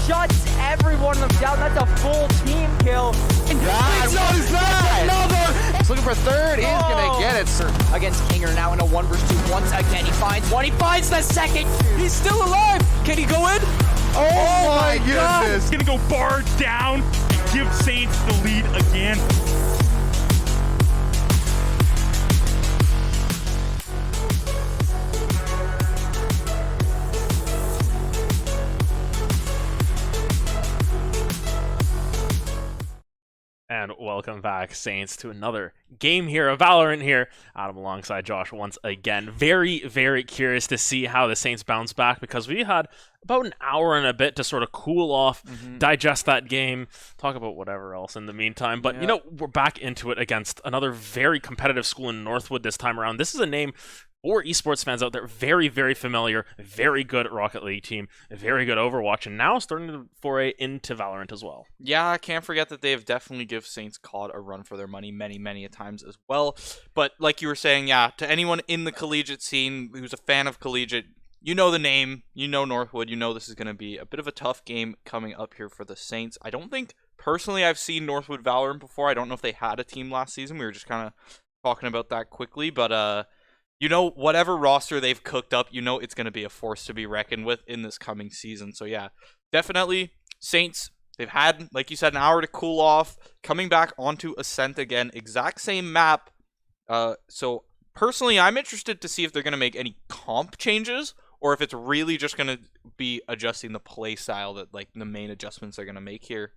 shuts every one of them down. That's a full team kill. And another. He's looking for third. He's gonna get it. Against Kinger now in a 1 versus 2. Once again, he finds one. He finds the second. He's still alive. Can he go in? Oh my goodness. He's gonna go bar down and give Saints the lead again. And welcome back, Saints, to another game here of Valorant here. Adam alongside Josh once again. Very, very curious to see how the Saints bounce back, because we had about an hour and a bit to sort of cool off, digest that game, talk about whatever else in the meantime. But, you know, we're back into it against another very competitive school in Northwood this time around. This is a name for esports fans out there, very, very familiar, very good Rocket League team, very good Overwatch, and now starting to foray into Valorant as well. Yeah, I can't forget that they have definitely give Saints COD a run for their money many a times as well. But like you were saying, yeah, to anyone in the collegiate scene who's a fan of collegiate, you know the name, you know Northwood, you know this is going to be a bit of a tough game coming up here for the Saints. I don't think, personally, I've seen Northwood Valorant before. I don't know if they had a team last season. We were just kind of talking about that quickly, but you know, whatever roster they've cooked up, you know it's going to be a force to be reckoned with in this coming season. So yeah, definitely Saints, they've had, like you said, an hour to cool off, coming back onto Ascent again, exact same map. So personally, I'm interested to see if they're going to make any comp changes, or if it's really just going to be adjusting the play style, that like the main adjustments they're going to make here.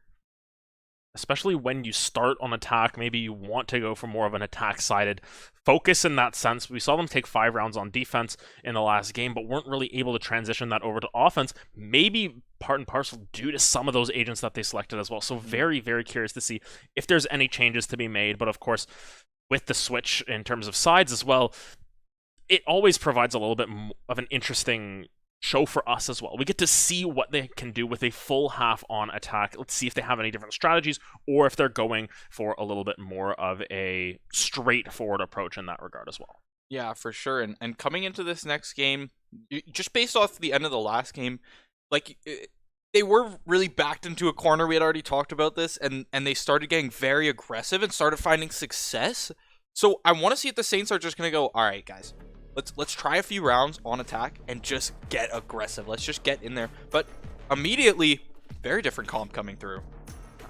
Especially when you start on attack, maybe you want to go for more of an attack-sided focus in that sense. We saw them take 5 rounds on defense in the last game, but weren't really able to transition that over to offense, maybe part and parcel due to some of those agents that they selected as well. So very, very curious to see if there's any changes to be made. But of course, with the switch in terms of sides as well, it always provides a little bit of an interesting show for us as well. We get to see what they can do with a full half on attack. Let's see if they have any different strategies, or if they're going for a little bit more of a straightforward approach in that regard as well. Yeah, for sure. And coming into this next game, just based off the end of the last game, like they were really backed into a corner. We had already talked about this, and they started getting very aggressive and started finding success. So I want to see if the Saints are just going to go, all right, guys, let's try a few rounds on attack and just get aggressive. Let's just get in there. But immediately, very different comp coming through.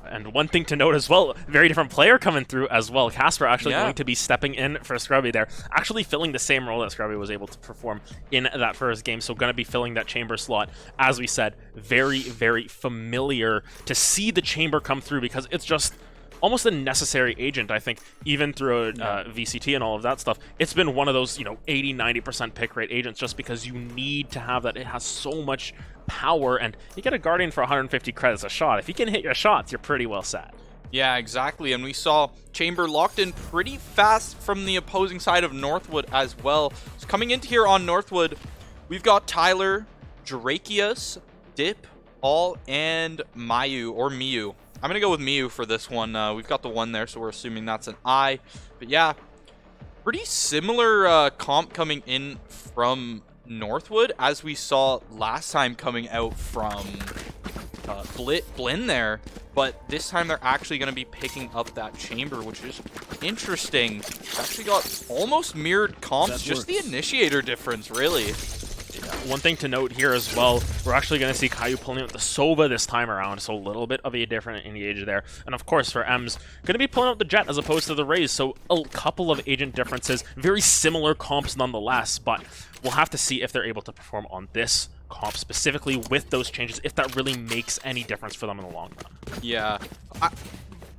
And one thing to note as well, very different player coming through as well. Casper actually going to be stepping in for Scrubby there, actually filling the same role that Scrubby was able to perform in that first game. So going to be filling that chamber slot. As we said, very, very familiar to see the chamber come through, because it's just almost a necessary agent, I think, even through VCT and all of that stuff. It's been one of those, 80-90% pick rate agents, just because you need to have that. It has so much power, and you get a Guardian for 150 credits a shot. If you can hit your shots, you're pretty well set. Yeah, exactly. And we saw Chamber locked in pretty fast from the opposing side of Northwood as well. So coming into here on Northwood, we've got Tyler, Drakius, Dip, All, and Mayu, or Miu. I'm going to go with Miu for this one. We've got the 1 there, so we're assuming that's an I. But yeah, pretty similar comp coming in from Northwood as we saw last time coming out from Blinn there. But this time they're actually going to be picking up that chamber, which is interesting. Actually got almost mirrored comps, just the initiator difference, really. One thing to note here as well, we're actually going to see Caillou pulling out the Sova this time around, so a little bit of a different engage there. And of course, for Ems, going to be pulling out the Jet as opposed to the Raze, so a couple of agent differences, very similar comps nonetheless, but we'll have to see if they're able to perform on this comp specifically with those changes, if that really makes any difference for them in the long run. Yeah.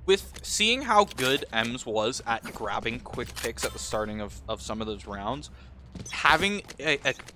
With seeing how good Ems was at grabbing quick picks at the starting of some of those rounds, having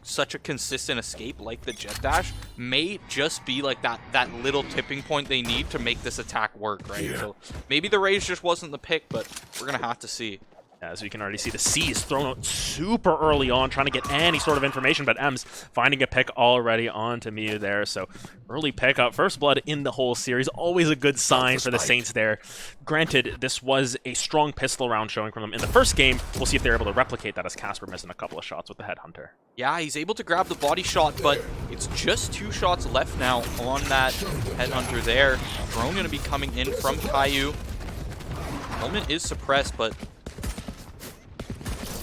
such a consistent escape like the Jet Dash may just be like that little tipping point they need to make this attack work, right? So maybe the Raze just wasn't the pick, but we're gonna have to see. As we can already see, the C is thrown out super early on, trying to get any sort of information, but Ems finding a pick already onto Miyu there. So early pickup, first blood in the whole series, always a good sign for the Saints there. Granted, this was a strong pistol round showing from them in the first game. We'll see if they're able to replicate that, as Casper missing a couple of shots with the Headhunter. Yeah, he's able to grab the body shot, but it's just 2 shots left now on that Headhunter there. Drone going to be coming in from Caillou. Helmet is suppressed, but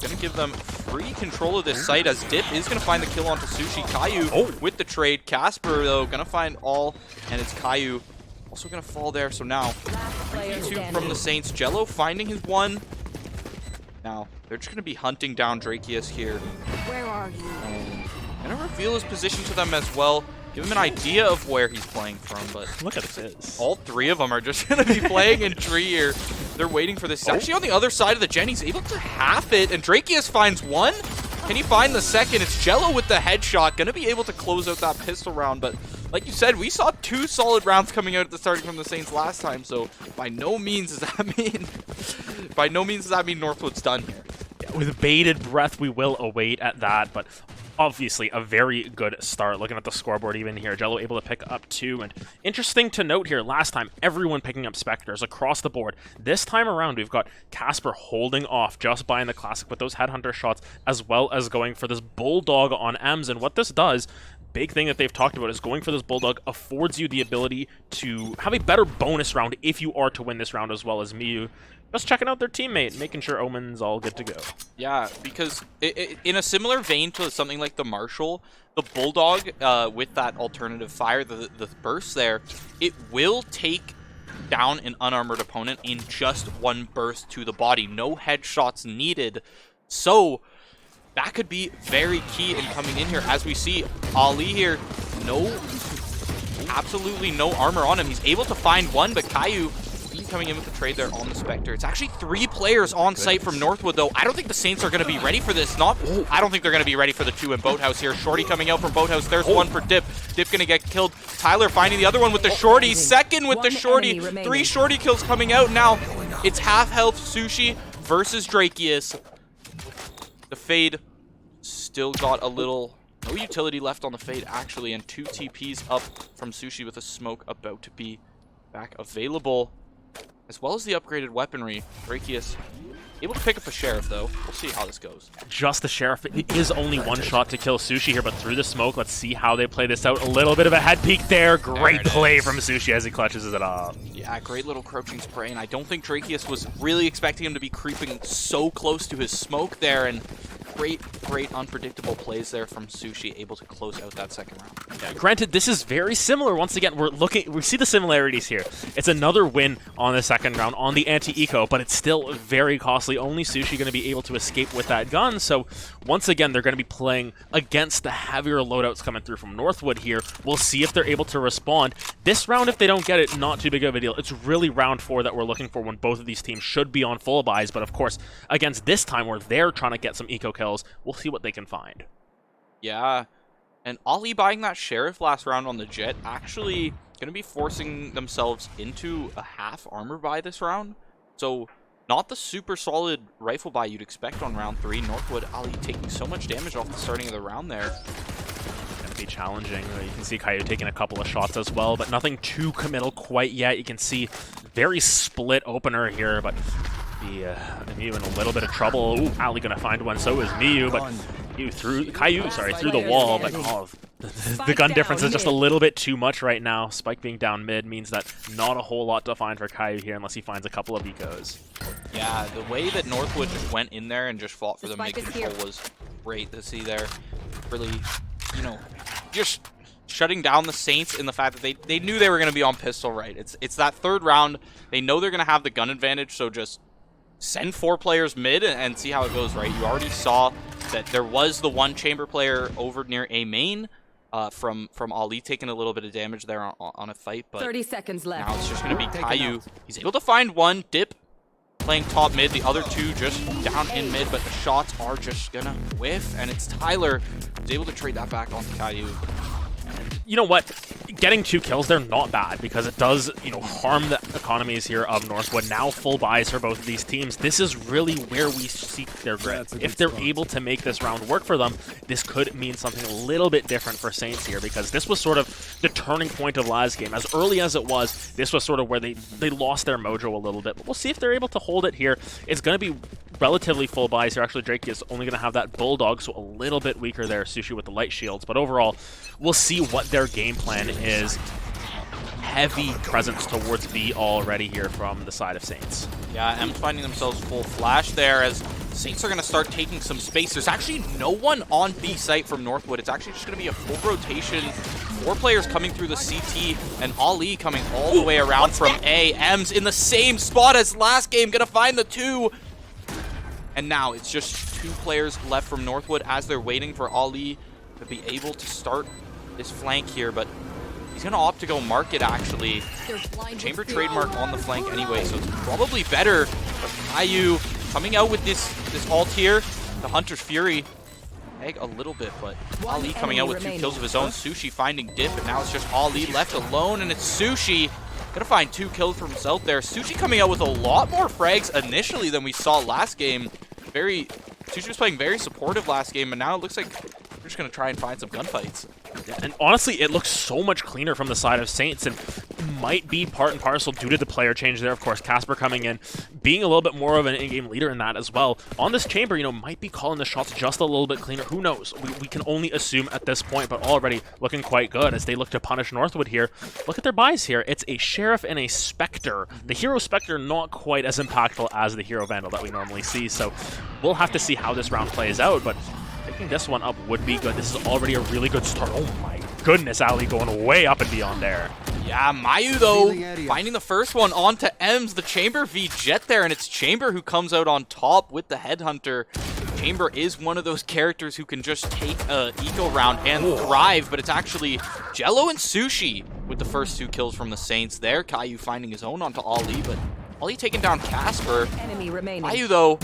going to give them free control of this site, as Dip is going to find the kill onto Sushi. Caillou with the trade. Casper, though, going to find all, and it's Caillou also going to fall there. So now, 3v2 from the Saints. Jello finding his one. Now, they're just going to be hunting down Drakius here. Where are you? And going to reveal his position to them as well. Give him an idea of where he's playing from, but Look at this. all 3 of them are just going to be playing in tree here. They're waiting for this. He's actually on the other side of the gen. He's able to half it, and Drakius finds one. Can he find the second? It's Jello with the headshot. Going to be able to close out that pistol round, but like you said, we saw 2 solid rounds coming out at the starting from the Saints last time, so by no means does that mean Northwood's done here. Yeah, with bated breath, we will await at that, but obviously a very good start. Looking at the scoreboard even here, Jello able to pick up 2, and interesting to note here, last time everyone picking up Spectres across the board. This time around we've got Casper holding off, just buying the Classic with those Headhunter shots, as well as going for this Bulldog on Ems. And what this does, big thing that they've talked about, is going for this Bulldog affords you the ability to have a better bonus round if you are to win this round, as well as Miyu just checking out their teammate, making sure Omen's all good to go. Yeah, because in a similar vein to something like the Marshall, the Bulldog, with that alternative fire, the burst there, it will take down an unarmored opponent in just 1 burst to the body. No headshots needed. So that could be very key in coming in here. As we see, Ali here, absolutely no armor on him. He's able to find one, but Caillou coming in with the trade there on the Spectre. It's actually 3 players on site from Northwood, though. I don't think the Saints are going to be ready for this. I don't think they're going to be ready for the 2 in Boathouse here. Shorty coming out from Boathouse. There's one for Dip. Dip going to get killed. Tyler finding the other one with the Shorty. Second with the Shorty. 3 Shorty kills coming out. Now it's half health Sushi versus Drakius. The Fade still got a little... no utility left on the Fade, actually, and 2 TPs up from Sushi with a smoke about to be back available, as well as the upgraded weaponry. Drakius able to pick up a Sheriff, though. We'll see how this goes. Just the Sheriff. It is only 1 shot to kill Sushi here, but through the smoke, let's see how they play this out. A little bit of a head peek there. Great play from Sushi as he clutches it up. Yeah, great little crouching spray, and I don't think Drakius was really expecting him to be creeping so close to his smoke there, and great unpredictable plays there from Sushi, able to close out that second round. Yeah, granted, this is very similar. Once again, we see the similarities here. It's another win on the second round on the anti-eco, but it's still very costly. Only Sushi going to be able to escape with that gun. So once again, they're going to be playing against the heavier loadouts coming through from Northwood here. We'll see if they're able to respond. This round, if they don't get it, not too big of a deal. It's really round 4 that we're looking for, when both of these teams should be on full buys. But of course, against this time where they're trying to get some eco kills, we'll see what they can find. Yeah, and Ali buying that Sheriff last round on the Jet actually going to be forcing themselves into a half armor buy this round. So not the super solid rifle buy you'd expect on round 3. Northwood, Ali taking so much damage off the starting of the round there. Going to be challenging. You can see Caillou taking a couple of shots as well, but nothing too committal quite yet. You can see very split opener here, but Miyu in a little bit of trouble. Ooh, Ali gonna find one, so is Miyu, but Caillou through the wall, but the gun difference is just a little bit too much right now. Spike being down mid means that not a whole lot to find for Caillou here unless he finds a couple of ecos. Yeah, the way that Northwood just went in there and just fought for the mid control was great to see there. Really, just shutting down the Saints in the fact that they knew they were going to be on pistol, right? It's that third round. They know they're going to have the gun advantage, so just send 4 players mid and see how it goes, right? You already saw that there was the 1 chamber player over near A main from Ali taking a little bit of damage there on a fight, but 30 seconds left. Now it's just going to be Caillou. He's able to find 1, Dip playing top mid, the other 2 just down in mid, but the shots are just going to whiff, and it's Tyler who's able to trade that back onto Caillou. You know what? Getting 2 kills, they're not bad because it does, harm the economies here of Northwood. Now full buys for both of these teams. This is really where we seek their grit. If they're able to make this round work for them, this could mean something a little bit different for Saints here, because this was sort of the turning point of last game. As early as it was, this was sort of where they lost their mojo a little bit. But we'll see if they're able to hold it here. It's going to be relatively full buys here. Actually, Drake is only going to have that Bulldog, so a little bit weaker there. Sushi with the light shields. But overall, we'll see what their game plan is. Heavy presence towards B already here from the side of Saints. Yeah, M's finding themselves full flash there as Saints are going to start taking some space. There's actually no one on B site from Northwood. It's actually just going to be a full rotation. 4 players coming through the CT, and Ali coming all the way around from A. M's in the same spot as last game, going to find the 2. And now it's just 2 players left from Northwood as they're waiting for Ali to be able to start this flank here, but he's going to opt to go market, actually. Chamber trademark on the flank anyway, so it's probably better. But Caillou coming out with this ult here. The Hunter's Fury. Egg a little bit, but Ali coming out with 2 kills of his own. Sushi finding dip, and now it's just Ali left alone, and it's Sushi. Gonna find 2 kills for himself there. Sushi coming out with a lot more frags initially than we saw last game. Sushi was playing very supportive last game, and now it looks like we're just gonna try and find some gunfights. Yeah, and honestly, it looks so much cleaner from the side of Saints, and might be part and parcel due to the player change there. Of course, Casper coming in, being a little bit more of an in-game leader in that as well. On this chamber, might be calling the shots just a little bit cleaner. Who knows? We can only assume at this point, but already looking quite good as they look to punish Northwood here. Look at their buys here. It's a Sheriff and a Spectre. The Hero Spectre not quite as impactful as the Hero Vandal that we normally see, so we'll have to see how this round plays out, but picking this one up would be good. This is already a really good start. Oh my goodness, Ali going way up and beyond there. Yeah, Mayu, though, finding the first one onto M's, the Chamber v Jet there, and it's Chamber who comes out on top with the Headhunter. Chamber is one of those characters who can just take a eco round and thrive, but it's actually Jello and Sushi with the first 2 kills from the Saints there. Caillou finding his own onto Ali, but Ali taking down Casper. Mayu, though,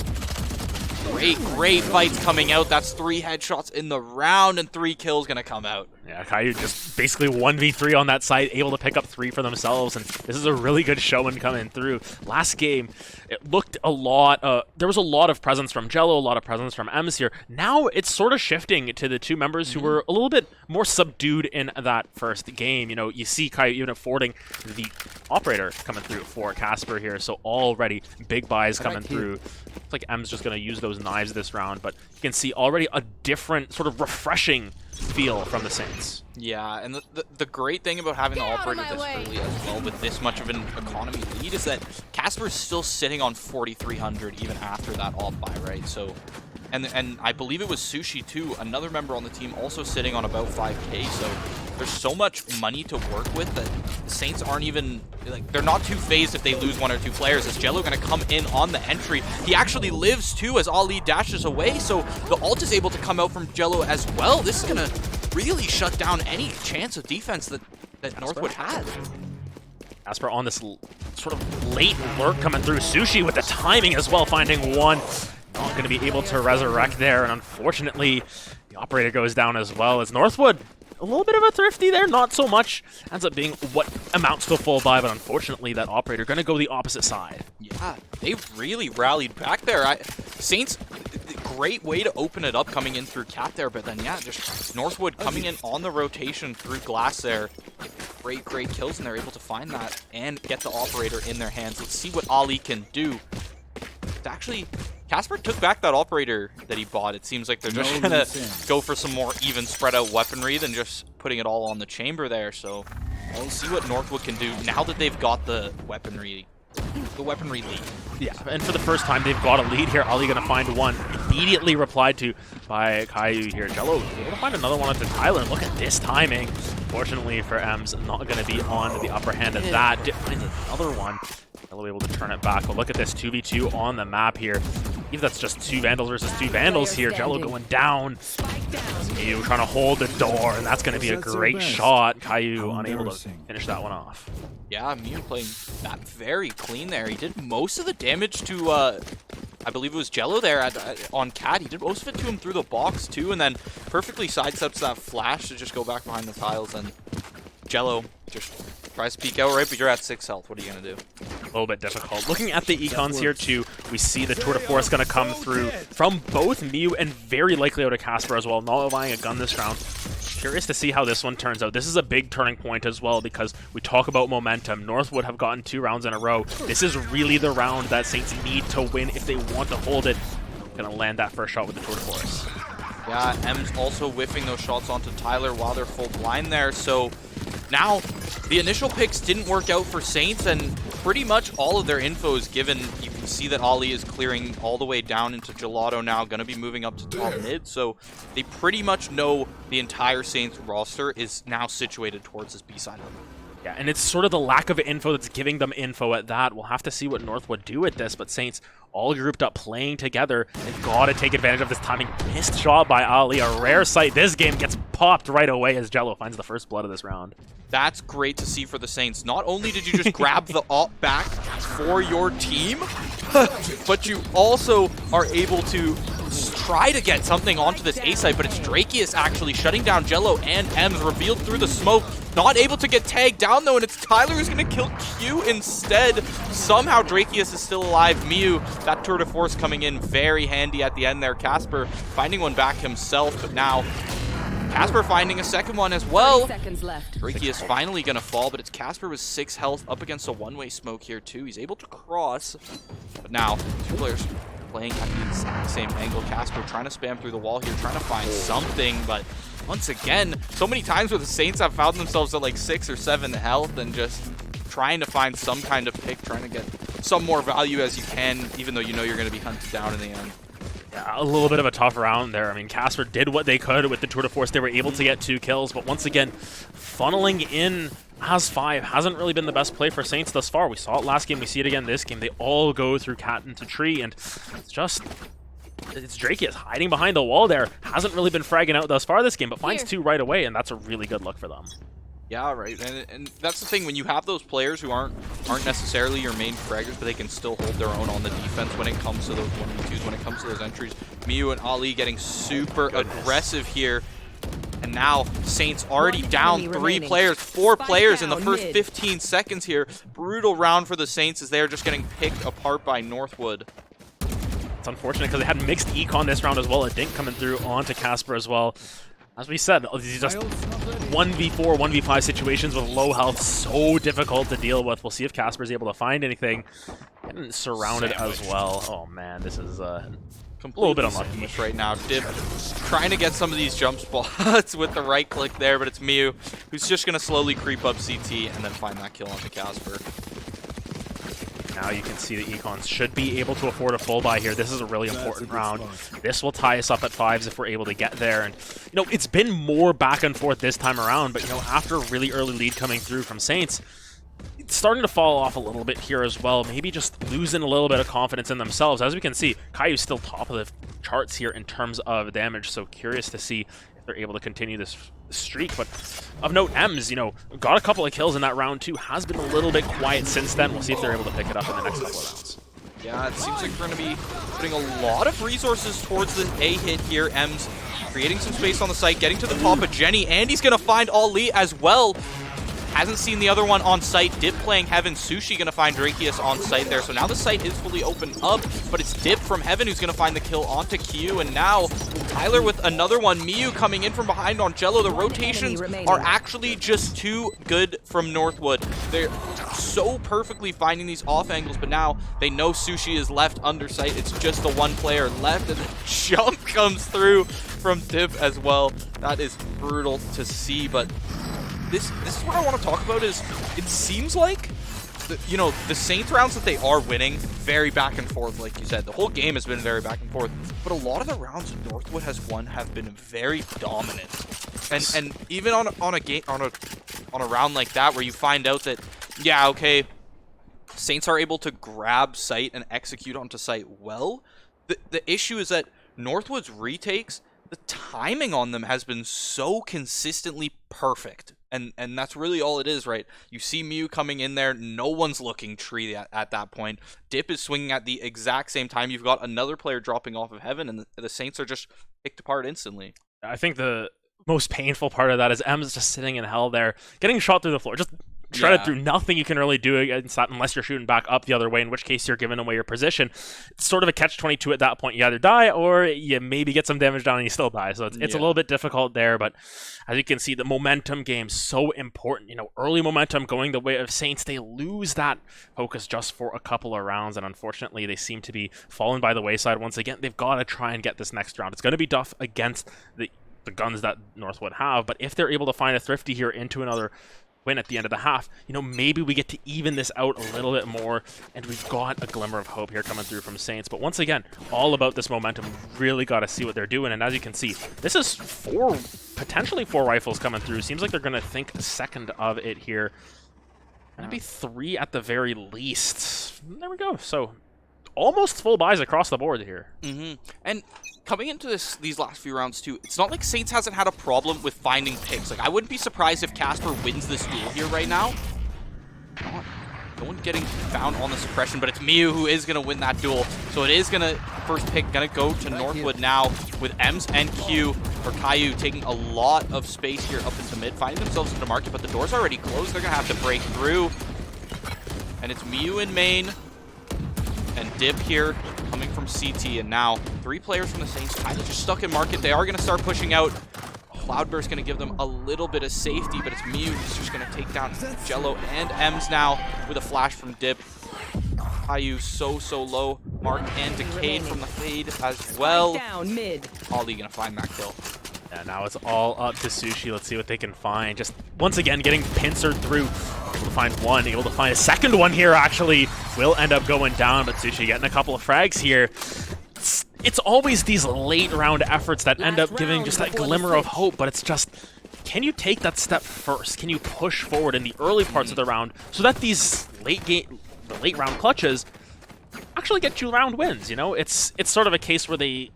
great fights coming out. That's 3 headshots in the round, and 3 kills gonna come out. Yeah, Caillou just basically 1v3 on that side, able to pick up 3 for themselves, and this is a really good showing coming through. Last game, it looked a lot, there was a lot of presence from Jello, a lot of presence from M's here. Now it's sort of shifting to the 2 members who were a little bit more subdued in that first game. You see Caillou even affording the Operator coming through for Casper here, so already big buys coming through. Looks like M's just going to use those knives this round, but you can see already a different, sort of refreshing feel from the Saints. Yeah, and the great thing about having the Operator this early as well with this much of an economy lead is that Casper's still sitting on 4,300 even after that off buy, right? So, and I believe it was Sushi too, another member on the team, also sitting on about 5K, so there's so much money to work with that the Saints aren't even, they're not too phased if they lose 1 or 2 players. Is Jello going to come in on the entry? He actually lives too as Ali dashes away, so the ult is able to come out from Jello as well. This is going to really shut down any chance of defense that Northwood had. Casper on this sort of late lurk coming through. Sushi with the timing as well, finding 1. Not going to be able to resurrect there, and unfortunately, the Operator goes down as well as Northwood. A little bit of a thrifty there, not so much. Ends up being what amounts to a full buy, but unfortunately that Operator going to go the opposite side. Yeah, they really rallied back there. Saints, great way to open it up coming in through Cap there, but then yeah, just Northwood coming in on the rotation through Glass there. Great kills, and they're able to find that and get the Operator in their hands. Let's see what Ali can do. It's actually, Casper took back that Operator that he bought. It seems like they're just going to go for some more even spread out weaponry than just putting it all on the Chamber there. So we'll see what Northwood can do now that they've got the weaponry lead. Yeah, and for the first time they've got a lead here. Ali going to find 1, immediately replied to by Caillou here. Jello able to find another one onto Tyler. Look at this timing. Fortunately for M's, not going to be on the upper hand of that. Did find another one. Jello able to turn it back, but look at this 2v2 on the map here. If that's just 2 Vandals versus 2 Vandals here, Jello going down. Caillou trying to hold the door, and that's going to be a great shot. Caillou unable to finish that one off. Yeah, Mew playing that very clean there. He did most of the damage to, I believe it was Jello there on Cat. He did most of it to him through the box too, and then perfectly sidesteps that flash to just go back behind the tiles, and Jello just tries to peek out, right? But you're at 6 health. What are you going to do? A little bit difficult. Looking at the econs here too, we see the Tour de Force going to come through from both Mew and very likely out of Casper as well, not buying a gun this round. Curious to see how this one turns out. This is a big turning point as well because we talk about momentum. Northwood have gotten 2 rounds in a row. This is really the round that Saints need to win if they want to hold it. Gonna land that first shot with the Tour de Force. Yeah, M's also whiffing those shots onto Tyler while they're full blind there, so now the initial picks didn't work out for Saints, and pretty much all of their info is given. You can see that Ali is clearing all the way down into Gelato now, going to be moving up to top mid, so they pretty much know the entire Saints roster is now situated towards this B-side of them. Yeah, and it's sort of the lack of info that's giving them info at that. We'll have to see what Northwood do with this, but Saints all grouped up playing together. They've got to take advantage of this timing. Missed shot by Ali, a rare sight. This game gets popped right away as Jello finds the first blood of this round. That's great to see for the Saints. Not only did you just grab the ult back for your team, but you also are able to try to get something onto this A site, but it's Drakius actually shutting down Jello and Ems, revealed through the smoke. Not able to get tagged down though, and it's Tyler who's going to kill Q instead. Somehow Drakius is still alive. Mew, that Tour de Force coming in very handy at the end there. Casper finding one back himself, but now Casper finding a second one as well. Drakius finally going to fall, but it's Casper with 6 health up against a one-way smoke here too. He's able to cross, but now 2 players playing at the exact same angle. Casper trying to spam through the wall here, trying to find something, but once again, so many times where the Saints have found themselves at like 6 or 7 health and just trying to find some kind of pick, trying to get some more value as you can, even though you know you're going to be hunted down in the end. Yeah, a little bit of a tough round there. I mean, Casper did what they could with the Tour de Force. They were able to get 2 kills, but once again, funneling in as 5 hasn't really been the best play for Saints thus far. We saw it last game, we see it again this game. They all go through cat into tree, and it's Drakius hiding behind the wall there. Hasn't really been fragging out thus far this game, but finds 2 right away, and that's a really good look for them. Yeah, right, and that's the thing, when you have those players who aren't necessarily your main fraggers, but they can still hold their own on the defense when it comes to those 1v2s, when it comes to those entries. Mew and Ali getting super aggressive here, and now Saints already down 3 players, 4 players in the first 15 seconds here. Brutal round for the Saints as they are just getting picked apart by Northwood. It's unfortunate because they had mixed econ this round as well. A dink coming through onto Casper as well. As we said, these are just 1v4, 1v5 situations with low health, so difficult to deal with. We'll see if Casper's able to find anything. Getting surrounded as well. Oh man, this is a little bit unlucky right now. Dip trying to get some of these jump spots with the right click there, but it's Mew who's just going to slowly creep up CT and then find that kill onto Casper. Now you can see the econs should be able to afford a full buy here. This is a really important round. This will tie us up at 5s if we're able to get there. And, you know, it's been more back and forth this time around, but, you know, after a really early lead coming through from Saints, it's starting to fall off a little bit here as well. Maybe just losing a little bit of confidence in themselves. As we can see, Caillou's still top of the charts here in terms of damage, so curious to see if they're able to continue this streak. But of note, Ems, you know, got a couple of kills in that round too, has been a little bit quiet since then. We'll see if they're able to pick it up in the next couple of rounds. Yeah, it seems like we're going to be putting a lot of resources towards the A hit here. Ems creating some space on the site, getting to the top of Jenny, and he's going to find Ali as well. Hasn't seen the other one on site. Dip playing Heaven. Sushi going to find Drakius on site there. So now the site is fully open up, but it's Dip from Heaven who's going to find the kill onto Q. And now Tyler with another one. Miyu coming in from behind on Jello. The rotations are actually just too good from Northwood. They're so perfectly finding these off angles, but now they know Sushi is left under site. It's just the one player left, and the jump comes through from Dip as well. That is brutal to see, but this is what I want to talk about. Is it seems like the Saints rounds that they are winning, very back and forth, like you said. The whole game has been very back and forth, but a lot of the rounds Northwood has won have been very dominant. And even on a round like that where you find out that, yeah, okay, Saints are able to grab site and execute onto site well, the issue is that Northwood's retakes, the timing on them has been so consistently perfect. And that's really all it is, right? You see Mew coming in there, no one's looking tree at that point. Dip is swinging at the exact same time. You've got another player dropping off of heaven, and the Saints are just picked apart instantly. I think the most painful part of that is M's just sitting in hell there, getting shot through the floor, just shredded through. Nothing you can really do against that unless you're shooting back up the other way, in which case you're giving away your position. It's sort of a catch-22 at that point. You either die or you maybe get some damage down and you still die. So it's a little bit difficult there, but as you can see, the momentum game's so important. You know, early momentum going the way of Saints, they lose that focus just for a couple of rounds, and unfortunately they seem to be falling by the wayside once again. They've got to try and get this next round. It's going to be tough against the guns that Northwood have, but if they're able to find a Thrifty here into another win at the end of the half, you know, maybe we get to even this out a little bit more, and we've got a glimmer of hope here coming through from Saints. But once again, all about this momentum. Really got to see what they're doing, and as you can see, this is potentially four rifles coming through. Seems like they're going to think a second of it here. Gonna be 3 at the very least. There we go. So almost full buys across the board here. And coming into these last few rounds too, it's not like Saints hasn't had a problem with finding picks. Like, I wouldn't be surprised if Casper wins this duel here right now. No one getting found on the suppression, but it's Mew who is going to win that duel. So it is going to, first pick going to go to Northwood now, with Ems and Q, or Caillou, taking a lot of space here up into mid, finding themselves into market, but the door's already closed. They're going to have to break through. And it's Mew in main, and Dip here coming from CT, and now 3 players from the Saints kind of just stuck in market. They are going to start pushing out. Cloudburst going to give them a little bit of safety, but it's Mew who's just going to take down Jello and Ems now with a flash from Dip. Caillou so low. Mark and Decayed from the fade as well. Ollie going to find that kill. Yeah, now it's all up to Sushi. Let's see what they can find. Just once again getting pincered through. Able to find one, able to find a second one here actually. Will end up going down, but Sushi getting a couple of frags here. It's always these late round efforts that end up giving just that glimmer of hope, but it's just, can you take that step first? Can you push forward in the early parts of the round so that these late round clutches actually get you round wins? You know, it's sort of a case where they're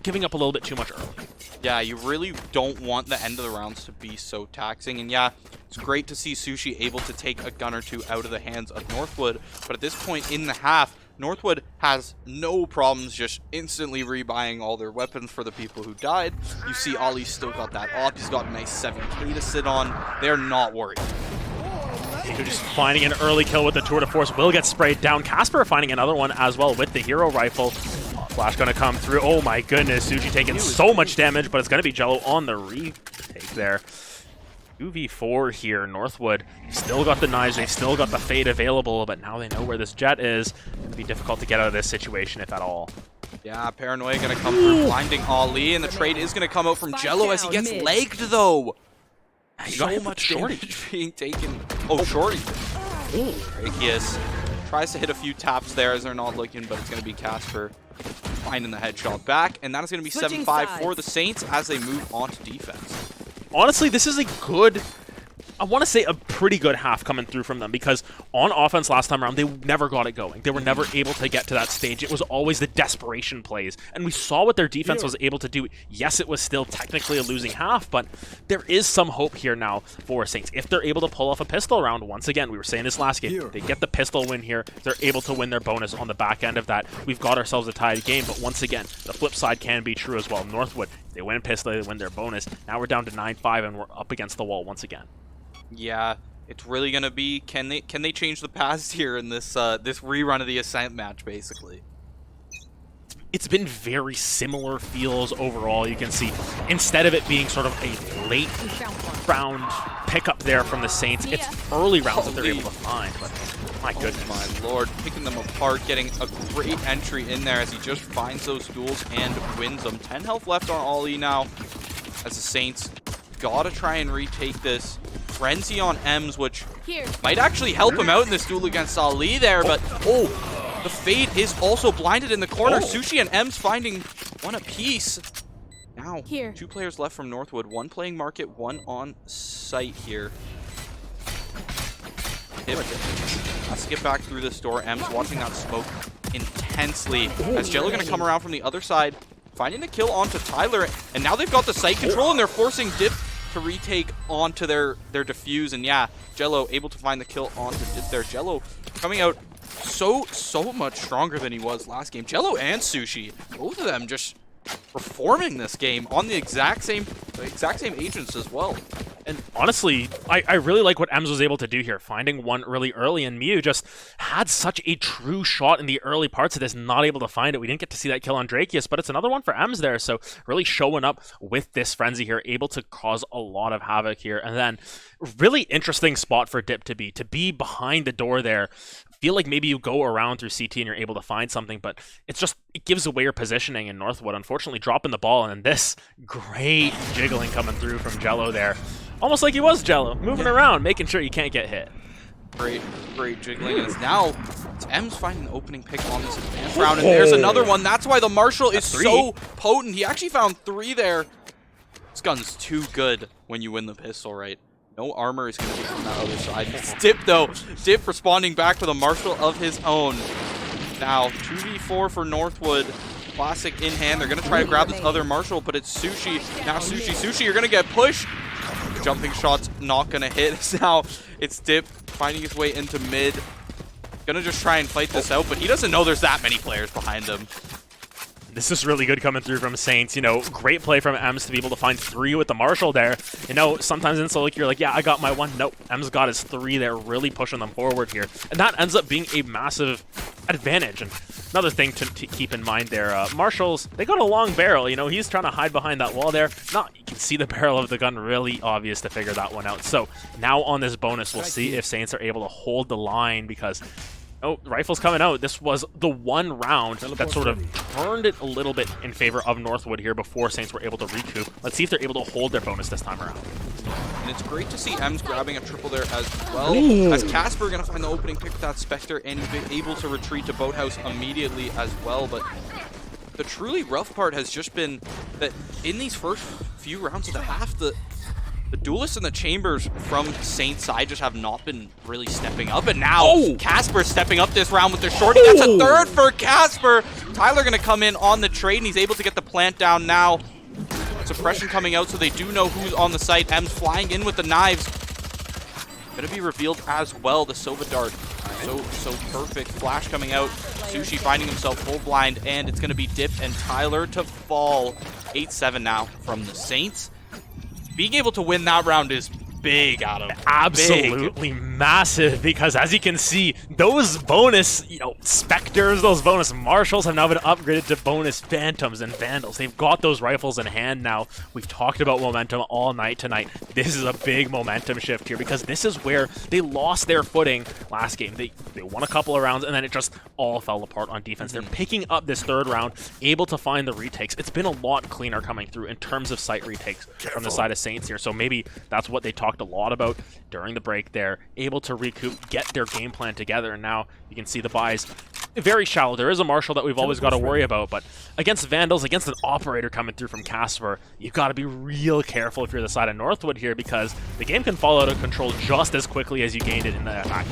giving up a little bit too much early. Yeah, you really don't want the end of the rounds to be so taxing. And yeah, it's great to see Sushi able to take a gun or two out of the hands of Northwood. But at this point in the half, Northwood has no problems just instantly rebuying all their weapons for the people who died. You see Ollie's still got that op. He's got a nice 7K to sit on. They're not worried. Just finding an early kill with the Tour de Force. Will get sprayed down. Casper finding another one as well with the hero rifle. Flash going to come through. Oh my goodness, Sushi taking so much damage, but it's going to be Jello on the retake there. 2v4 here. Northwood still got the knives, they've still got the fade available, but now they know where this jet is. It'll be difficult to get out of this situation, if at all. Yeah, Paranoia going to come through, blinding Ali, and the trade is going to come out from Jello as he gets legged, though. So much damage being taken. Oh, Shorty. Drakius tries to hit a few taps there as they're not looking, but it's going to be Casper finding the headshot back, and that is going to be 7-5 for the Saints as they move on to defense. Honestly, this is a good, I want to say a pretty good half coming through from them, because on offense last time around, they never got it going. They were never able to get to that stage. It was always the desperation plays, and we saw what their defense was able to do. Yes, it was still technically a losing half, but there is some hope here now for Saints. If they're able to pull off a pistol round, once again, we were saying this last game, they get the pistol win here, they're able to win their bonus on the back end of that. We've got ourselves a tied game, but once again, the flip side can be true as well. Northwood, they win pistol, they win their bonus. Now we're down to 9-5, and we're up against the wall once again. Yeah, it's really gonna be, can they change the past here in this this rerun of the Ascent match, basically. It's been very similar feels overall. You can see, instead of it being sort of a late round pickup there from the Saints, it's early rounds that they're able to find. But my goodness, my lord, picking them apart, getting a great entry in there as he just finds those duels and wins them. 10 health left on Ollie now, as the Saints gotta try and retake this. Frenzy on Ems, which might actually help him out in this duel against Ali there, but oh, the fade is also blinded in the corner. Sushi and Ems finding one apiece. Now, 2 players left from Northwood, 1 playing market, 1 on site here. Has to get back through this door. Ems watching that smoke intensely as Jello gonna come around from the other side, finding the kill onto Tyler, and now they've got the site control, and they're forcing Dip to retake onto their defuse. And yeah, Jello able to find the kill onto Dip there. Jello coming out so much stronger than he was last game. Jello and Sushi, both of them just performing this game on the exact same agents as well. And honestly, I really like what Ems was able to do here, finding one really early, and Miu just had such a true shot in the early parts of this, not able to find it. We didn't get to see that kill on Drakius, but it's another one for Ems there, so really showing up with this frenzy here, able to cause a lot of havoc here. And then really interesting spot for Dip to be behind the door there. Feel like maybe you go around through CT and you're able to find something, but it gives away your positioning in Northwood. Unfortunately, dropping the ball, and then this great jiggling coming through from Jello there. Almost like he was Jello, moving around, making sure you can't get hit. Great jiggling. As now, it's Ems finding the opening pick on this advanced round, and there's another one. That's why the Marshall is so potent. He actually found 3 there. This gun's too good when you win the pistol, right? No armor is going to be from that other side. It's Dip, though. Dip responding back with a Marshall of his own. Now, 2v4 for Northwood. Classic in hand. They're going to try to grab this other Marshall, but it's Sushi. Now, Sushi, you're going to get pushed. Jumping shot's not going to hit. Now, it's Dip finding his way into mid. Going to just try and fight this out, but he doesn't know there's that many players behind him. This is really good coming through from Saints. You know, great play from Ems to be able to find 3 with the Marshall there. You know, sometimes in solo you're like, yeah, I got my 1. Nope, Ems got his 3 there, really pushing them forward here. And that ends up being a massive advantage. And another thing to keep in mind there, Marshalls, they got a long barrel. You know, he's trying to hide behind that wall there. You can see the barrel of the gun, really obvious to figure that one out. So now on this bonus, we'll see if Saints are able to hold the line, because oh, rifle's coming out. This was the one round that sort of turned it a little bit in favor of Northwood here before Saints were able to recoup. Let's see if they're able to hold their bonus this time around. And it's great to see Ems grabbing a triple there as well. Ooh. As Casper going to find the opening pick with that Spectre, and he's able to retreat to Boathouse immediately as well. But the truly rough part has just been that in these first few rounds of the half, the duelists in the chambers from Saints side just have not been really stepping up. And now Casper stepping up this round with the shorty. That's a 3rd for Casper. Tyler going to come in on the trade, and he's able to get the plant down now. Suppression coming out, so they do know who's on the site. Ems flying in with the knives. Going to be revealed as well, the Silva Dart. So perfect. Flash coming out. Sushi finding himself full blind, and it's going to be Dip and Tyler to fall. 8-7 now from the Saints. Being able to win that round is big, Adam. Absolutely massive, because as you can see, those bonus, Spectres, those bonus Marshals have now been upgraded to bonus Phantoms and Vandals. They've got those rifles in hand now. We've talked about momentum all night tonight. This is a big momentum shift here, because this is where they lost their footing last game. They won a couple of rounds, and then it just all fell apart on defense. They're picking up this 3rd round, able to find the retakes. It's been a lot cleaner coming through in terms of site retakes from the side of Saints here, so maybe that's what they talked a lot about during the break there, able to recoup, get their game plan together, and now you can see the buys very shallow. There is a Marshall that we've always got to worry about, but against Vandals, against an Operator coming through from Casper, you've got to be real careful if you're the side of Northwood here, because the game can fall out of control just as quickly as you gained it in the attack.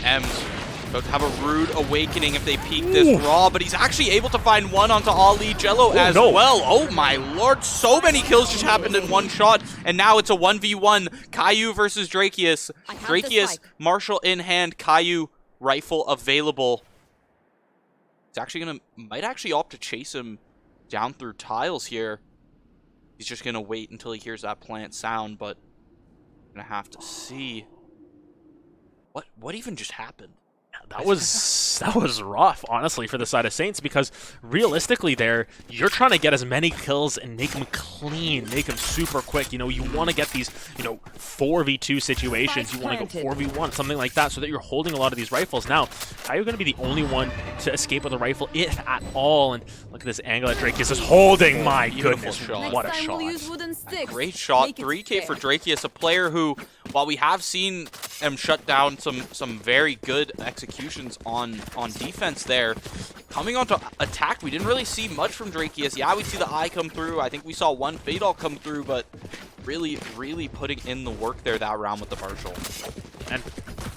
Ems about to have a rude awakening if they peek this raw, but he's actually able to find one onto Ali Jello as well. Oh my lord, so many kills just happened in one shot, and now it's a 1v1. Caillou versus Drakius. Drakius, Marshall in hand, Caillou, rifle available. He's actually might actually opt to chase him down through tiles here. He's just gonna wait until he hears that plant sound, but gonna have to see. What even just happened? That was rough, honestly, for the side of Saints, because realistically there, you're trying to get as many kills and make them clean, make them super quick. You want to get these, 4v2 situations. You want to go 4v1, something like that, so that you're holding a lot of these rifles. Now, are you going to be the only one to escape with a rifle, if at all? And look at this angle that Drakius is holding. My goodness, what a shot. Great shot. 3K for Drakius, a player who, while we have seen him shut down some very good executions on defense there, coming onto attack, we didn't really see much from Drakius. Yeah, we see the eye come through. I think we saw one Fatal come through, but really putting in the work there that round with the Marshall. And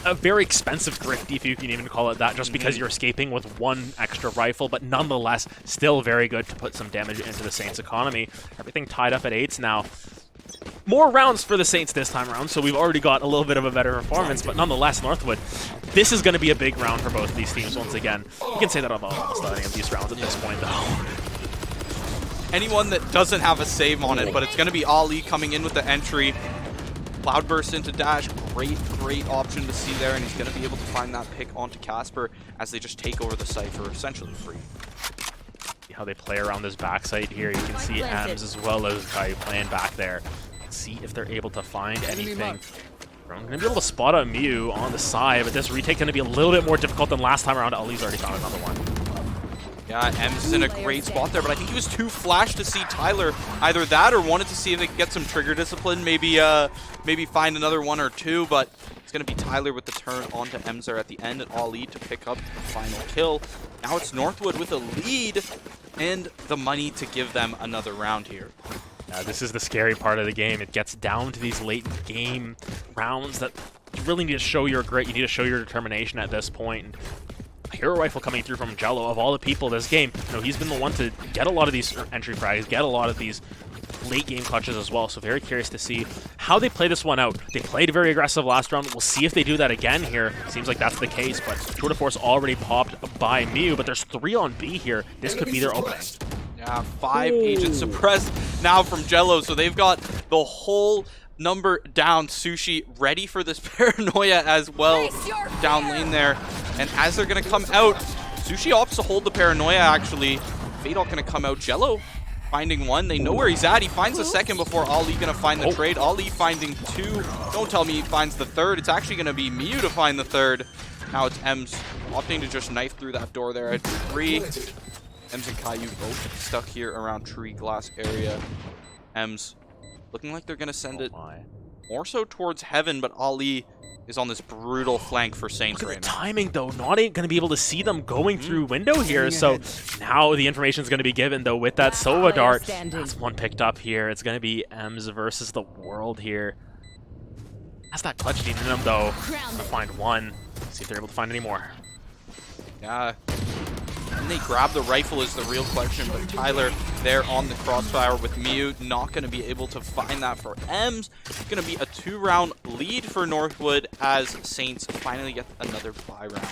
a very expensive grift, if you can even call it that, just because you're escaping with one extra rifle, but nonetheless, still very good to put some damage into the Saints' economy. Everything tied up at 8s now. More rounds for the Saints this time around, so we've already got a little bit of a better performance, but nonetheless, Northwood, this is going to be a big round for both these teams once again. You can say that about almost any of these rounds at this point, though. Anyone that doesn't have a save on it, but it's going to be Ali coming in with the entry. Cloudburst into dash, great option to see there, and he's going to be able to find that pick onto Casper as they just take over the site for essentially free. See how they play around this backside here. You can see Ems as well as Kai playing back there. See if they're able to find anything. I'm going to be able to spot a Mew on the side, but this retake going to be a little bit more difficult than last time around. Ali's already found another one. Yeah, Ems is in a great spot there, but I think he was too flashed to see Tyler. Either that or wanted to see if they could get some trigger discipline, maybe find another one or two, but it's going to be Tyler with the turn onto Ems there at the end, and Ali to pick up the final kill. Now it's Northwood with a lead and the money to give them another round here. This is the scary part of the game. It gets down to these late game rounds that you really need to show your grit. You need to show your determination at this point. And a hero rifle coming through from Jello, of all the people this game, he's been the one to get a lot of these entry frags, get a lot of these late game clutches as well. So very curious to see how they play this one out. They played very aggressive last round. We'll see if they do that again here. Seems like that's the case, but Tour de Force already popped by Mew, but there's 3 on B here. This could be their opening. Yeah, 5 agents suppressed now from Jello, so they've got the whole number down. Sushi ready for this paranoia as well down lane there. And as they're going to come out, Sushi opts to hold the paranoia actually. Fatal going to come out. Jello finding one. They know where he's at. He finds the second before Ali going to find the trade. Ali finding 2. Don't tell me he finds the third. It's actually going to be Mew to find the third. Now it's Ems opting to just knife through that door there at 3. Ems and Caillou both stuck here around tree glass area. Ems looking like they're going to send it more so towards heaven, but Ali is on this brutal flank for Saints right now. Timing, though. Not going to be able to see them going through window here, so now the information is going to be given, though, with that Sova dart. That's one picked up here. It's going to be Ems versus the world here. That's that clutch needed them, though. To find one. See if they're able to find any more. Yeah. And they grab the rifle is the real question, but Tyler there on the crossfire with Mew, not going to be able to find that for Ems. It's going to be a 2-round lead for Northwood as Saints finally get another bye round.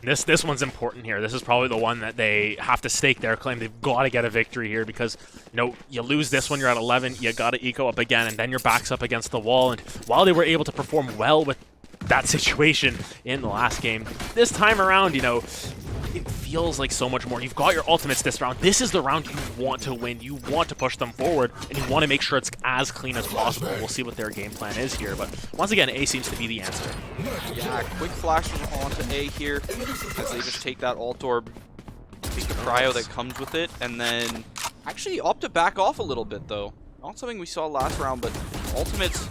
This one's important here. This is probably the one that they have to stake their claim. They've got to get a victory here because, you lose this one, you're at 11, you got to eco up again, and then your back's up against the wall. And while they were able to perform well with that situation in the last game, this time around, it feels like so much more. You've got your ultimates this round. This is the round you want to win. You want to push them forward, and you want to make sure it's as clean as possible. We'll see what their game plan is here, but once again, A seems to be the answer. Yeah, quick flash onto A here as they just take that ult orb, take the cryo that comes with it, and then actually opt to back off a little bit, though. Not something we saw last round, but ultimates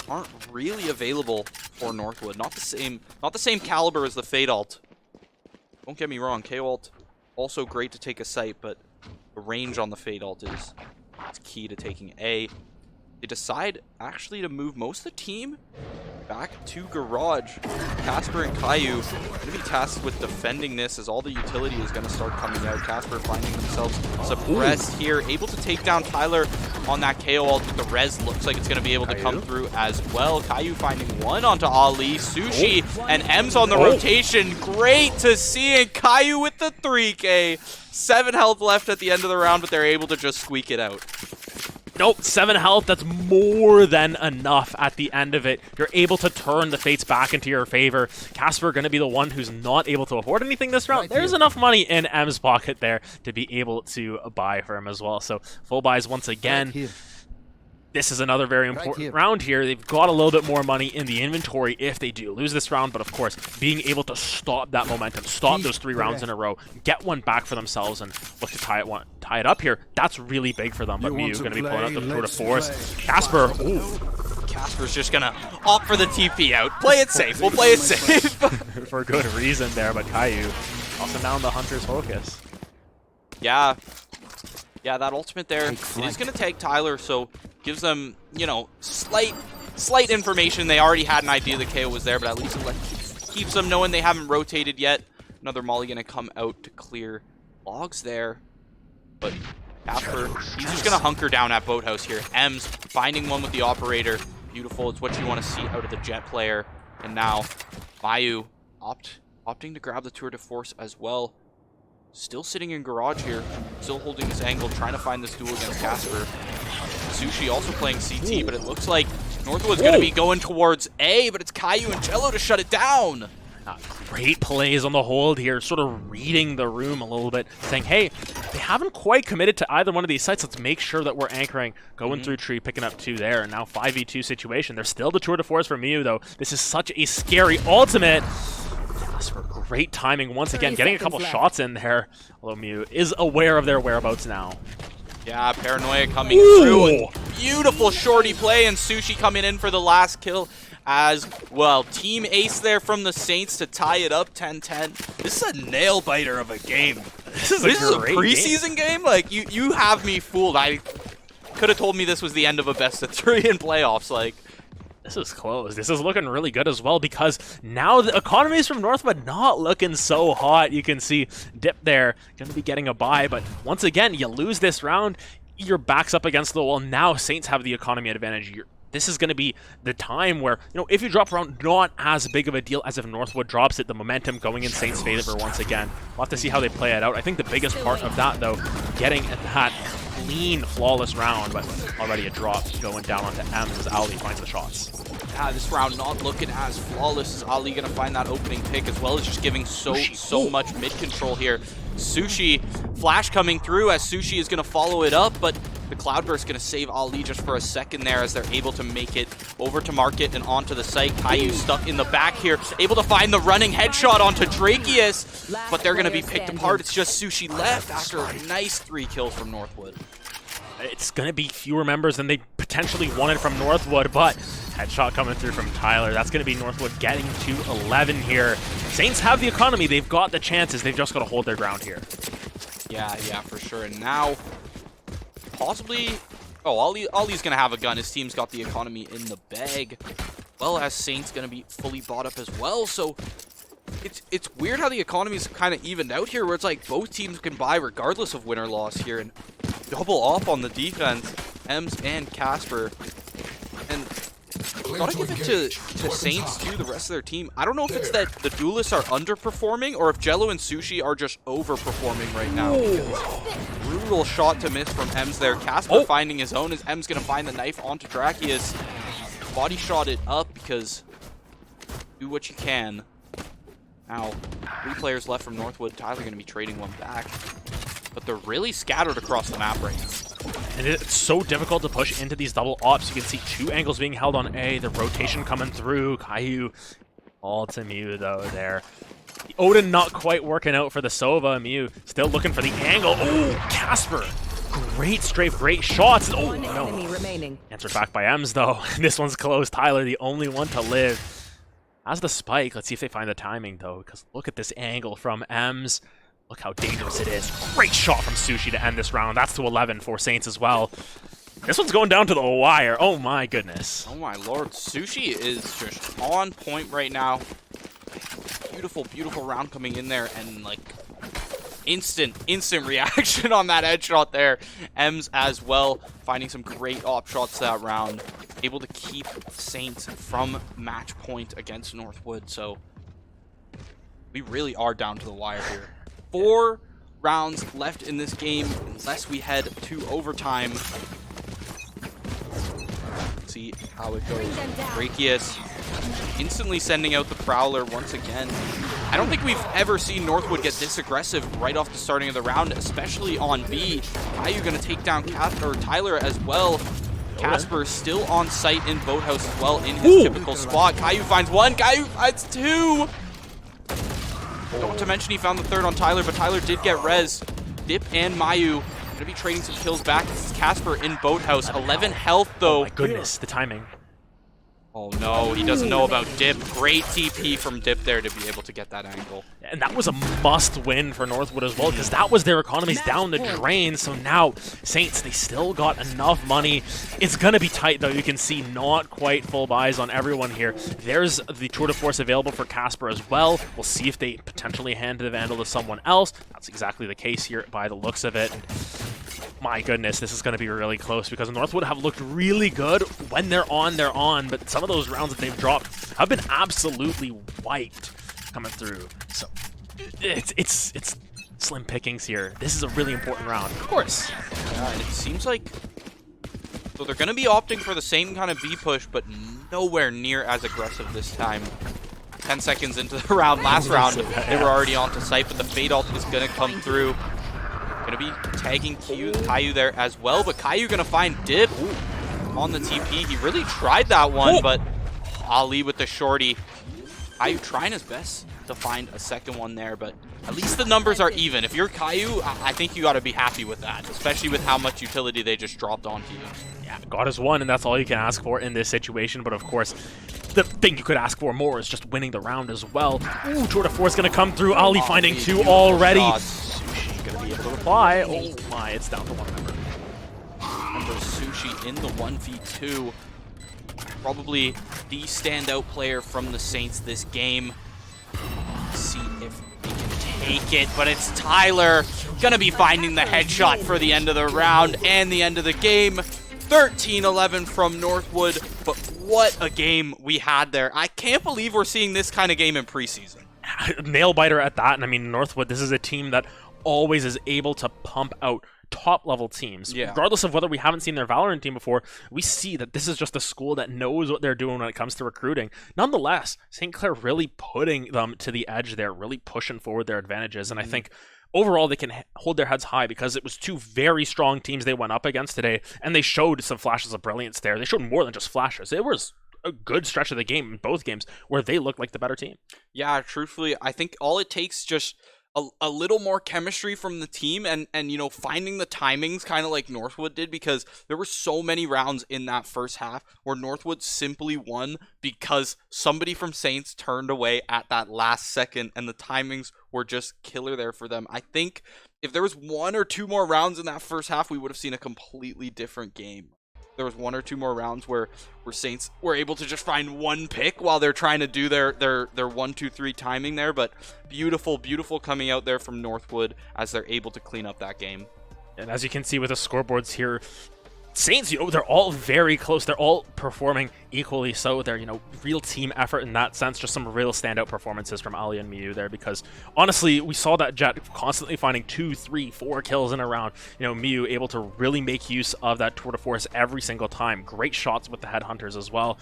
aren't really available for Northwood. Not the same caliber as the Fade ult. Don't get me wrong, K-ult also great to take a site, but the range on the Fade ult is key to taking A. They decide actually to move most of the team back to Garage. Casper and Caillou going to be tasked with defending this as all the utility is going to start coming out. Casper finding themselves suppressed here, able to take down Tyler on that KO ult, but the res looks like it's going to be able to come through as well. Caillou finding one onto Ali, Sushi, and Ems on the rotation. Great to see, and Caillou with the 3K. 7 health left at the end of the round, but they're able to just squeak it out. Nope, 7 health, that's more than enough at the end of it. You're able to turn the fates back into your favor. Casper going to be the one who's not able to afford anything this round. There's enough money in M's pocket there to be able to buy for him as well. So full buys once again. This is another very important round here. They've got a little bit more money in the inventory if they do lose this round, but of course, being able to stop that momentum, stop those 3 rounds in a row, get one back for themselves, and look to tie it up here, that's really big for them. But Mew going to be pulling out the Tour de Force. Casper, Casper's just going to opt for the TP out. Play it safe. We'll play it safe. For good reason there, but Caillou also down the Hunter's focus. Yeah, that ultimate there, it is going to take Tyler, so gives them, slight slight information. They already had an idea the KO was there, but at least it keeps them knowing they haven't rotated yet. Another molly going to come out to clear logs there. But Casper, he's just going to hunker down at Boathouse here. Ems finding one with the operator. Beautiful. It's what you want to see out of the Jet player. And now Mayu opting to grab the Tour de Force as well. Still sitting in garage here. Still holding his angle, trying to find this duel against Casper. Sushi also playing CT, but it looks like Northwood's going to be going towards A, but it's Caillou and Jello to shut it down. Great plays on the hold here, sort of reading the room a little bit, saying, hey, they haven't quite committed to either one of these sites. Let's make sure that we're anchoring, going through tree, picking up 2 there, and now 5v2 situation. There's still the Tour de Force for Miu, though. This is such a scary ultimate. For great timing once again, getting a couple shots in there, although Miu is aware of their whereabouts now. Yeah, Paranoia coming through. Beautiful shorty play, and Sushi coming in for the last kill as well. Team ace there from the Saints to tie it up 10-10. This is a nail-biter of a game. This is a preseason game? Like, you have me fooled. I could have told me this was the end of a best-of-3 in playoffs. Like, this is close. This is looking really good as well, because now the economies from Northwood not looking so hot. You can see Dip there going to be getting a bye, but once again, you lose this round, your back's up against the wall. Now Saints have the economy advantage. This is going to be the time where, if you drop around, not as big of a deal as if Northwood drops it. The momentum going in Saints' favor once again. We'll have to see how they play it out. I think the biggest part of that, though, getting that clean, flawless round, but already a drop going down onto M as Ali finds the shots. Yeah, this round not looking as flawless. Is Ali going to find that opening pick, as well as just giving so much mid control here. Sushi, flash coming through as Sushi is going to follow it up, but the Cloudburst going to save Ali just for a second there as they're able to make it over to market and onto the site. Caillou stuck in the back here, able to find the running headshot onto Drakeus, but they're going to be picked apart. It's just Sushi left after a nice 3 kills from Northwood. It's going to be fewer members than they potentially wanted from Northwood, but headshot coming through from Tyler. That's going to be Northwood getting to 11 here. Saints have the economy. They've got the chances. They've just got to hold their ground here. Yeah, for sure. And now, possibly... Oh, Ollie's going to have a gun. His team's got the economy in the bag. Well, as Saints going to be fully bought up as well, so... It's weird how the economy's kind of evened out here, where it's like both teams can buy regardless of win or loss here, and double off on the defense, Ems and Casper. And gotta give it to Saints too, the rest of their team. I don't know if it's that the duelists are underperforming or if Jello and Sushi are just overperforming right now. Brutal shot to miss from Ems there. Casper finding his own as Ems gonna find the knife onto Drakeus. Body shot it up because do what you can. Now, 3 players left from Northwood. Tyler going to be trading one back. But they're really scattered across the map right now. And it's so difficult to push into these double ops. You can see 2 angles being held on A. The rotation coming through. Caillou all to Miu, though, there. Odin not quite working out for the Sova. Miu still looking for the angle. Oh, Casper. Great strafe, great shots. Oh, no. Answered back by Ems, though. This one's close. Tyler, the only one to live. As the spike, let's see if they find the timing, though, because look at this angle from Ems. Look how dangerous it is. Great shot from Sushi to end this round. That's to 11 for Saints as well. This one's going down to the wire. Oh, my goodness. Oh, my lord. Sushi is just on point right now. Beautiful, beautiful round coming in there, and, like, instant reaction on that headshot there. Ems as well, finding some great op shots that round. Able to keep Saints from match point against Northwood, so we really are down to the wire here. 4 rounds left in this game, unless we head to overtime. Let's see how it goes. Drakeus instantly sending out the Prowler once again. I don't think we've ever seen Northwood get this aggressive right off the starting of the round, especially on B. Caillou going to take down Tyler as well. Casper still on site in Boathouse as well in his typical spot. Caillou finds 1, Caillou finds 2. Not to mention he found the 3rd on Tyler, but Tyler did get res. Dip and Mayu going to be trading some kills back. This is Casper in Boathouse. 11 health though. Oh my goodness, the timing. Oh no, he doesn't know about Dip. Great TP from Dip there to be able to get that angle. And that was a must-win for Northwood as well, because that was their economies down the drain. So now, Saints, they still got enough money. It's going to be tight, though. You can see not quite full buys on everyone here. There's the Tour de Force available for Casper as well. We'll see if they potentially hand the Vandal to someone else. That's exactly the case here by the looks of it. My goodness, this is going to be really close because Northwood have looked really good. When they're on, but some of those rounds that they've dropped have been absolutely wiped coming through. So it's slim pickings here. This is a really important round, of course. Yeah, and it seems like so they're going to be opting for the same kind of B push, but nowhere near as aggressive this time. 10 seconds into the round, last round, they were already onto site, but the Fade ult is going to come through. Going to be tagging Caillou there as well, but Caillou going to find Dip on the TP. He really tried that one, but Ali with the shorty. Caillou trying his best to find a second one there, but at least the numbers are even. If you're Caillou, I think you got to be happy with that, especially with how much utility they just dropped onto you. Yeah, God is one, and that's all you can ask for in this situation, but of course, the thing you could ask for more is just winning the round as well. Ooh, Tour de Force going to come through. Ali finding two already. Sushi going to be able to reply. Oh my, it's down to one member. Remember Sushi in the 1v2. Probably the standout player from the Saints this game. See if he can take it, but it's Tyler gonna be finding the headshot for the end of the round and the end of the game. 13-11 from Northwood, but what a game we had there. I can't believe we're seeing this kind of game in preseason. Nail biter at that, and I mean, Northwood, this is a team that always is able to pump out top-level teams. Yeah. Regardless of whether we haven't seen their Valorant team before, we see that this is just a school that knows what they're doing when it comes to recruiting. Nonetheless, St. Clair really putting them to the edge there, really pushing forward their advantages, and I think overall they can hold their heads high because it was two very strong teams they went up against today, and they showed some flashes of brilliance there. They showed more than just flashes. It was a good stretch of the game in both games where they looked like the better team. Yeah, truthfully, I think all it takes just a little more chemistry from the team and you know, finding the timings kind of like Northwood did, because there were so many rounds in that first half where Northwood simply won because somebody from Saints turned away at that last second and the timings were just killer there for them. I think if there was one or two more rounds in that first half, we would have seen a completely different game. There was one or two more rounds where Saints were able to just find one pick while they're trying to do their 1-2-3 timing there, but beautiful coming out there from Northwood as they're able to clean up that game. And as you can see with the scoreboards here, Saints, you know, they're all very close. They're all performing equally so. They're, you know, real team effort in that sense. Just some real standout performances from Ali and Miu there, because honestly, we saw that Jet constantly finding 2, 3, 4 kills in a round. You know, Miu able to really make use of that Tour de Force every single time. Great shots with the headhunters as well.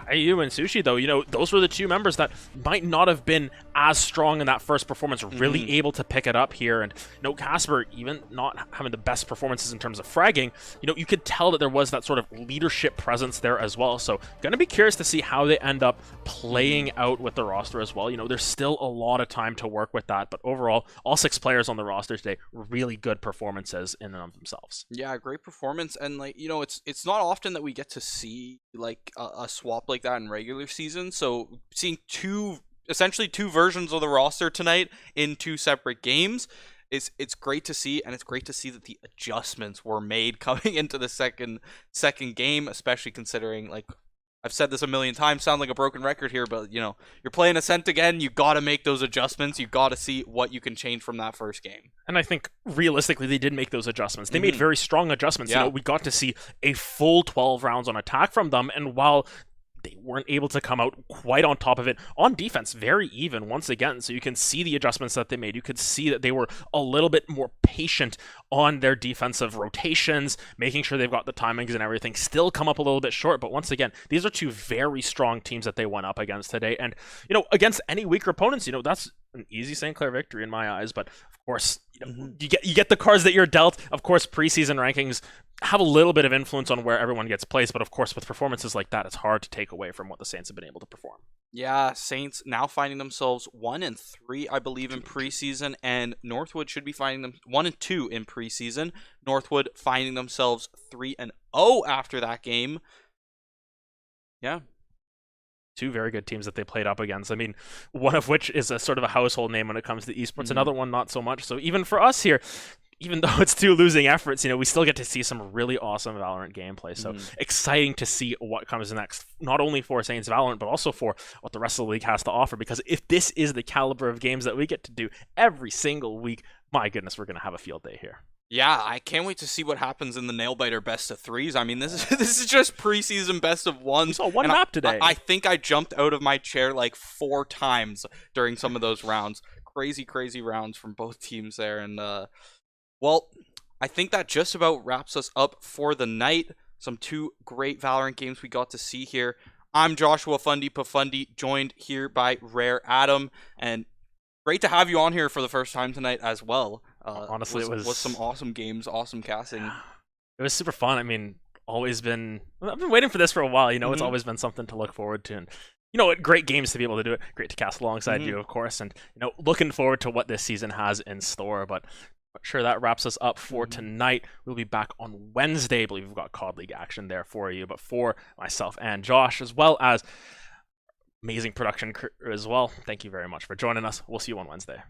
Caillou and Sushi, though, you know, those were the two members that might not have been as strong in that first performance, really able to pick it up here. And, you know, Casper, even not having the best performances in terms of fragging, you know, you could tell that there was that sort of leadership presence there as well. So going to be curious to see how they end up playing out with the roster as well. You know, there's still a lot of time to work with that, but overall, all 6 players on the roster today, really good performances in and of themselves. Yeah, great performance. And like, you know, it's not often that we get to see like a swap like that in regular season. So seeing essentially two versions of the roster tonight in 2 separate games, it's great to see, and it's great to see that the adjustments were made coming into the second game, especially considering, like I've said this a million times, sound like a broken record here, but you know, you're playing Ascent again, you got to make those adjustments, you got to see what you can change from that first game. And I think realistically they did make those adjustments. They made very strong adjustments. Yeah. You know, we got to see a full 12 rounds on attack from them, and while they weren't able to come out quite on top of it on defense, very even once again. So you can see the adjustments that they made. You could see that they were a little bit more patient on their defensive rotations, making sure they've got the timings and everything. Still come up a little bit short, but once again, these are 2 very strong teams that they went up against today. And, you know, against any weaker opponents, you know, that's an easy St. Clair victory in my eyes. But of course, you know, you get the cards that you're dealt. Of course, preseason rankings have a little bit of influence on where everyone gets placed, but of course, with performances like that, it's hard to take away from what the Saints have been able to perform. Yeah, Saints now finding themselves 1-3, I believe, in preseason, and Northwood should be finding them 1-2 in preseason. Northwood finding themselves 3-0 after that game. Yeah, two very good teams that they played up against. I mean, one of which is a sort of a household name when it comes to esports, another one not so much. So even for us here, even though it's two losing efforts, we still get to see some really awesome Valorant gameplay. So exciting to see what comes next, not only for Saints Valorant, but also for what the rest of the league has to offer. Because if this is the caliber of games that we get to do every single week, my goodness, we're going to have a field day here. Yeah, I can't wait to see what happens in the Nailbiter best of threes. I mean, this is just preseason best of ones. We saw one map today. I think I jumped out of my chair like 4 times during some of those rounds. Crazy rounds from both teams there. And, well, I think that just about wraps us up for the night. Some 2 great Valorant games we got to see here. I'm Joshua Fundy Pafundi, joined here by Rare Adam. And great to have you on here for the first time tonight as well. Honestly, it was some awesome games, awesome casting. It was super fun. I mean, I've been waiting for this for a while. It's always been something to look forward to, and great games to be able to do it. Great to cast alongside you, of course, and looking forward to what this season has in store. But sure, that wraps us up for tonight. We'll be back on Wednesday. I believe we've got COD League action there for you. But for myself and Josh, as well as amazing production crew as well, thank you very much for joining us. We'll see you on Wednesday.